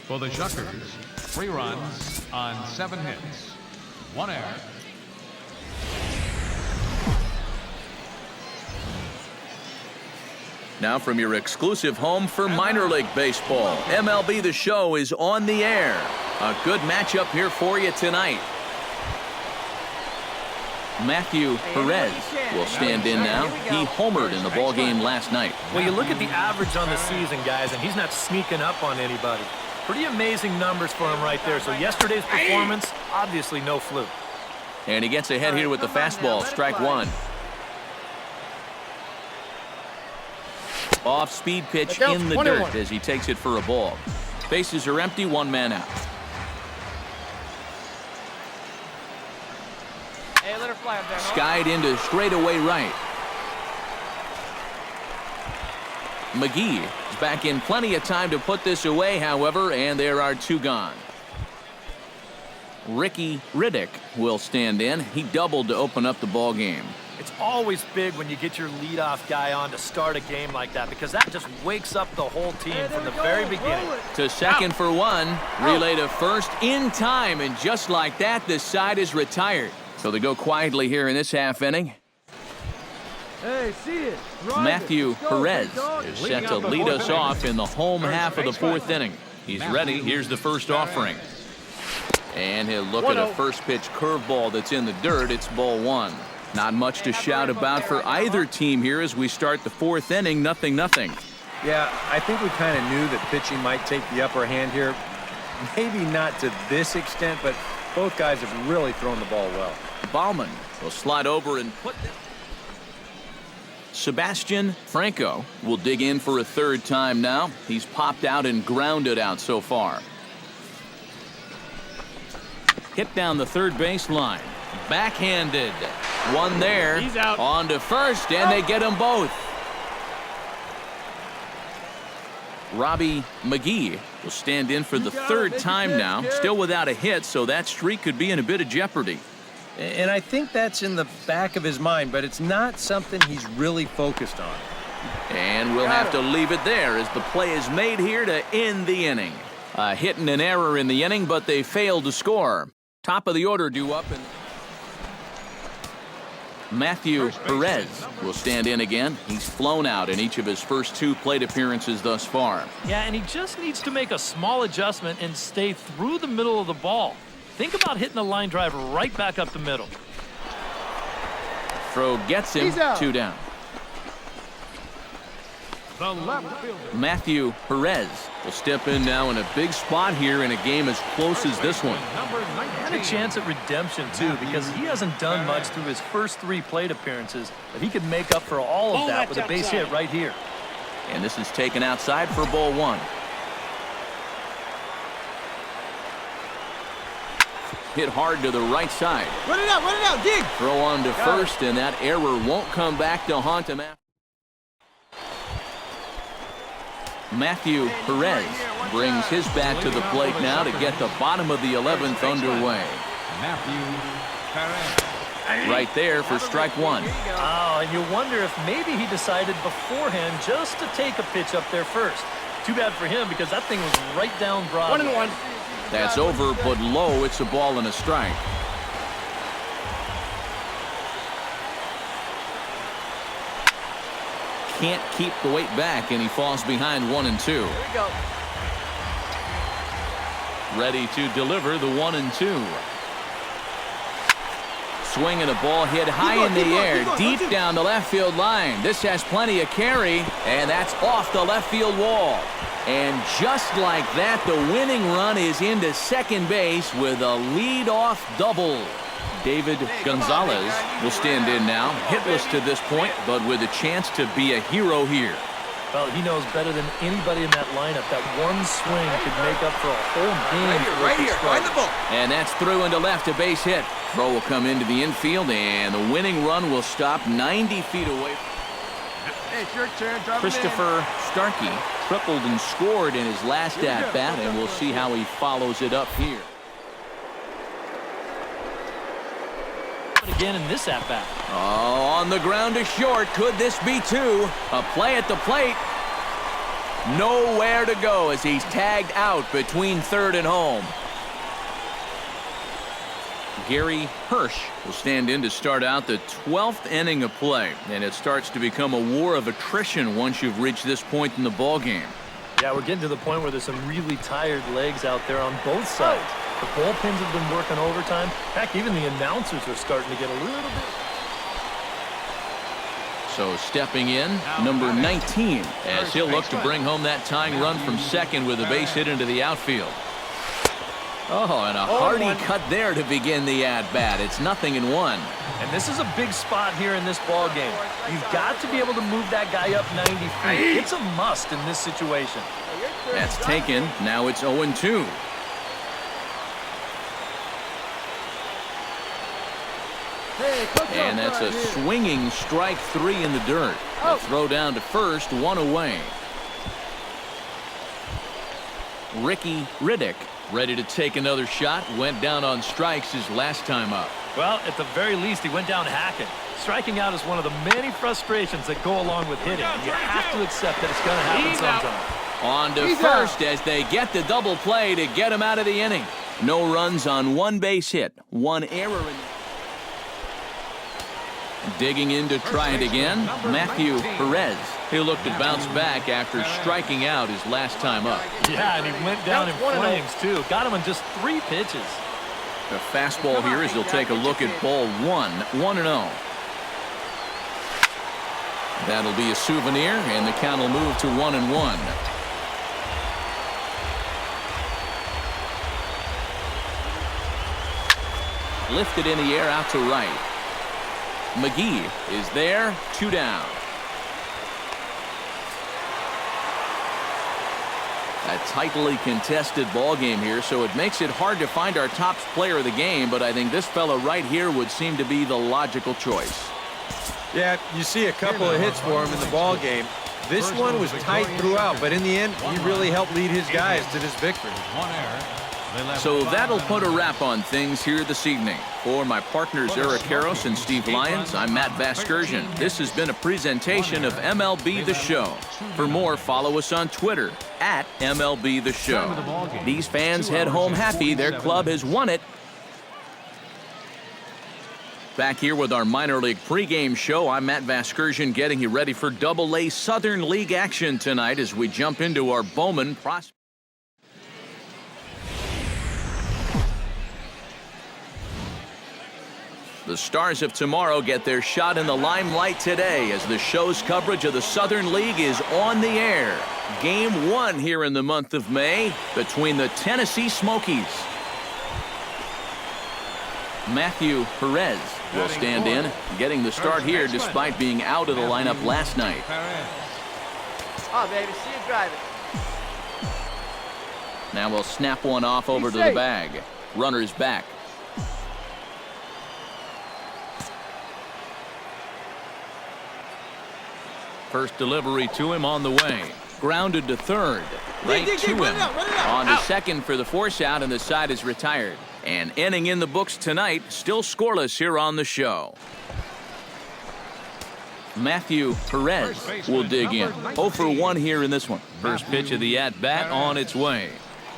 For the Shuckers, 3 runs on 7 hits, 1 error. Now from your exclusive home for minor league baseball, MLB The Show is on the air. A good matchup here for you tonight. Matthew Perez will stand in now. He homered in the ballgame last night. Well, you look at the average on the season, guys, and he's not sneaking up on anybody. Pretty amazing numbers for him right there. So yesterday's performance, obviously no fluke. And he gets ahead here with the fastball, strike 1. Off-speed pitch in the dirt as he takes it for a ball. Bases are empty, 1 man out. Hey, let her fly up there. Skied into straightaway right. McGee is back in plenty of time to put this away, however, and there are 2 gone. Ricky Riddick will stand in. He doubled to open up the ball game. It's always big when you get your leadoff guy on to start a game like that because that just wakes up the whole team from the very beginning. To second for 1. Relay to first in time, and just like that, the side is retired. So they go quietly here in this half inning. Hey, see it. Matthew Perez is set to lead us off in the home half of the 4th inning. He's ready. Here's the first offering. And he'll look at a first pitch curveball that's in the dirt. It's ball 1. Not much to shout about for either team here as we start the 4th inning. 0-0. Yeah, I think we kind of knew that pitching might take the upper hand here. Maybe not to this extent, but both guys have really thrown the ball well. Bauman will slide over and put them. Sebastian Franco will dig in for a 3rd time now. He's popped out and grounded out so far. Hit down the 3rd base line. Backhanded. 1 there. He's out. On to first, and they get them both. Robbie McGee will stand in for the 3rd time now. Still without a hit, so that streak could be in a bit of jeopardy. And I think that's in the back of his mind, but it's not something he's really focused on. And we'll have to leave it there as the play is made here to end the inning. A hit and an error in the inning, but they failed to score. Top of the order due up, and Matthew Perez will stand in again. He's flown out in each of his first 2 plate appearances thus far. Yeah, and he just needs to make a small adjustment and stay through the middle of the ball. Think about hitting a line drive right back up the middle. Throw gets him. 2 down. Matthew Perez will step in now in a big spot here in a game as close as this one. And a chance at redemption, too, because he hasn't done much through his first 3 plate appearances, but he could make up for all of that with a base hit right here. And this is taken outside for ball 1. Hit hard to the right side. Run it out, dig! Throw on to first, and that error won't come back to haunt him. Matthew Perez brings his bat to the plate now to get the bottom of the 11th underway. Matthew Perez. Right there for strike 1. Oh, and you wonder if maybe he decided beforehand just to take a pitch up there first. Too bad for him because that thing was right down broad. 1-1. That's over, but low. It's a ball and a strike. Can't keep the weight back, and he falls behind 1-2. Here we go. Ready to deliver the 1-2. Swing and a ball hit high in the air, deep down the left field line. This has plenty of carry, and that's off the left field wall. And just like that, the winning run is into second base with a lead-off double. David Gonzalez will stand in now, hitless to this point, but with a chance to be a hero here. Well, he knows better than anybody in that lineup that one swing could make up for a whole game. Right here, find the ball. And that's through into left, a base hit. Throw will come into the infield, and the winning run will stop 90 feet away. Hey, it's your turn. Christopher Starkey tripled and scored in his last at-bat, and we'll see how he follows it up here. Again in this at-bat. Oh, on the ground to short. Could this be 2? A play at the plate. Nowhere to go as he's tagged out between third and home. Gary Hirsch will stand in to start out the 12th inning of play, and it starts to become a war of attrition once you've reached this point in the ball game. Yeah, we're getting to the point where there's some really tired legs out there on both sides. The bullpens have been working overtime. Heck, even the announcers are starting to get a little bit. So stepping in, number 19, as he'll look to bring home that tying run from second with a base hit into the outfield. Oh, and a hearty cut there to begin the at-bat. It's 0-1. And this is a big spot here in this ball game. You've got to be able to move that guy up 90 feet. It's a must in this situation. That's taken. Now it's 0-2. And that's a swinging strike 3 in the dirt. A throw down to first, 1 away. Ricky Riddick ready to take another shot. Went down on strikes his last time up. Well, at the very least, he went down hacking. Striking out is one of the many frustrations that go along with hitting. You have to accept that it's going to happen sometime. On to first as they get the double play to get him out of the inning. No runs on 1 base hit. 1 error in. Digging in to try it again, Matthew Perez. He'll look to bounce back after striking out his last time up. Yeah, and he went down in flames, too. Got him in just 3 pitches. The fastball here as he'll take a look at ball 1, 1-0. That'll be a souvenir, and the count will move to 1-1. Lifted in the air out to right. McGee is there, 2 down. A tightly contested ball game here, so it makes it hard to find our top player of the game, but I think this fella right here would seem to be the logical choice. Yeah, you see a couple of hits for him in the ball game. This one was tight throughout, but in the end, he really helped lead his guys to this victory. So that'll put a wrap on things here this evening. For my partners Eric Karros and Steve Lyons, I'm Matt Vasgersian. This has been a presentation of MLB The Show. For more, follow us on Twitter at MLB The Show. These fans head home happy. Their club has won it. Back here with our minor league pregame show, I'm Matt Vasgersian getting you ready for Double-A Southern League action tonight as we jump into our Bowman prospect. The Stars of tomorrow get their shot in the limelight today as the show's coverage of the Southern League is on the air. Game 1 here in the month of May between the Tennessee Smokies. Matthew Perez will stand in, getting the start here despite being out of the lineup last night. Oh, baby, see you drive it. Now we'll snap one off over to the bag. Runners back. First delivery to him on the way. Grounded to third. Right to him. On to second for the force out, and the side is retired. An inning in the books tonight. Still scoreless here on the show. Matthew Perez will dig in. 0 for 1 here in this one. First pitch of the at-bat on its way.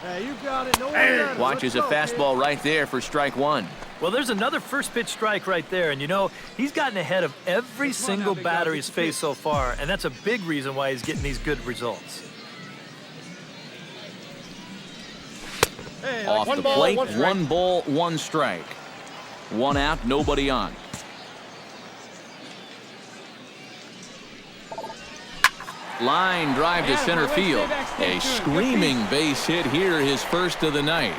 Hey, you got it. No way. Watches a fastball right there for strike 1. Well, there's another first pitch strike right there, and you know, he's gotten ahead of every single batter he's faced so far, and that's a big reason why he's getting these good results. Hey, Off the plate, 1 ball, 1 strike. 1 out, nobody on. Line drive to center field. A screaming base hit here, his first of the night.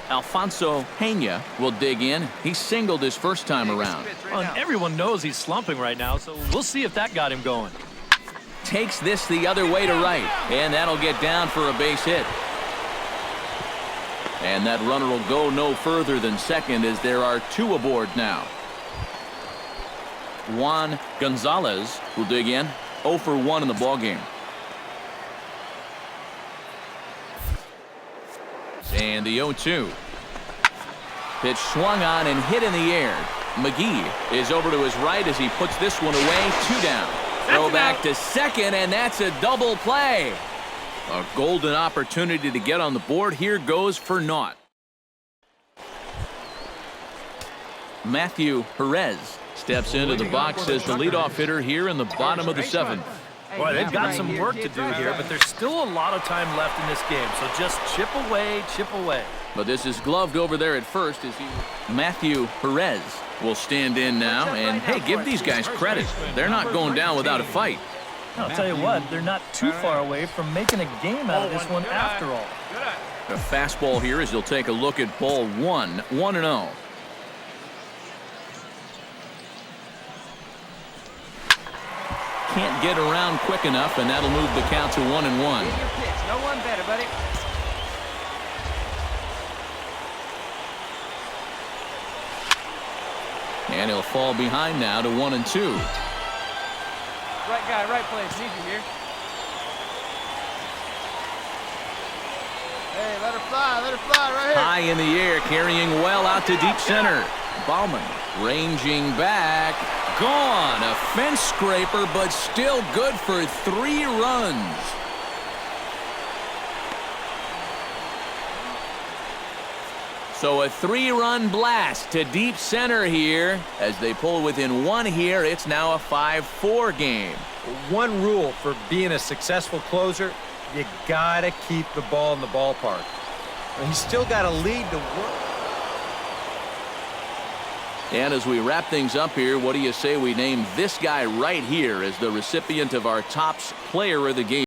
Alfonso Pena will dig in. He singled his first time around. Well, and everyone knows he's slumping right now, so we'll see if that got him going. Takes this the other way to right, and that'll get down for a base hit. And that runner will go no further than second as there are 2 aboard now. Juan Gonzalez will dig in. 0 for 1 in the ballgame. And the 0-2. Pitch swung on and hit in the air. McGee is over to his right as he puts this one away. 2 down. Throw back to second, and that's a double play. A golden opportunity to get on the board. Here goes for naught. Matthew Perez steps into the box as the leadoff hitter here in the bottom of the 7th. Boy, they've got some work to do here, but there's still a lot of time left in this game. So just chip away, chip away. But this is gloved over there at first as Matthew Perez will stand in now. And, hey, give these guys credit. They're not going down without a fight. I'll tell you what, they're not too far away from making a game out of this one after all. A fastball here as you'll take a look at ball 1, 1-0. Can't get around quick enough, and that'll move the count to 1-1. No one better, buddy. And he'll fall behind now to 1-2. Right guy, right place. Easy here. Hey, let her fly right here. High in the air, carrying well out to deep center. Bauman ranging back. Gone. A fence scraper, but still good for 3 runs. So a 3-run blast to deep center here. As they pull within 1 here, it's now a 5-4 game. One rule for being a successful closer, you gotta keep the ball in the ballpark. He's still got a lead to work. And as we wrap things up here, what do you say we name this guy right here as the recipient of our Topps Player of the Game?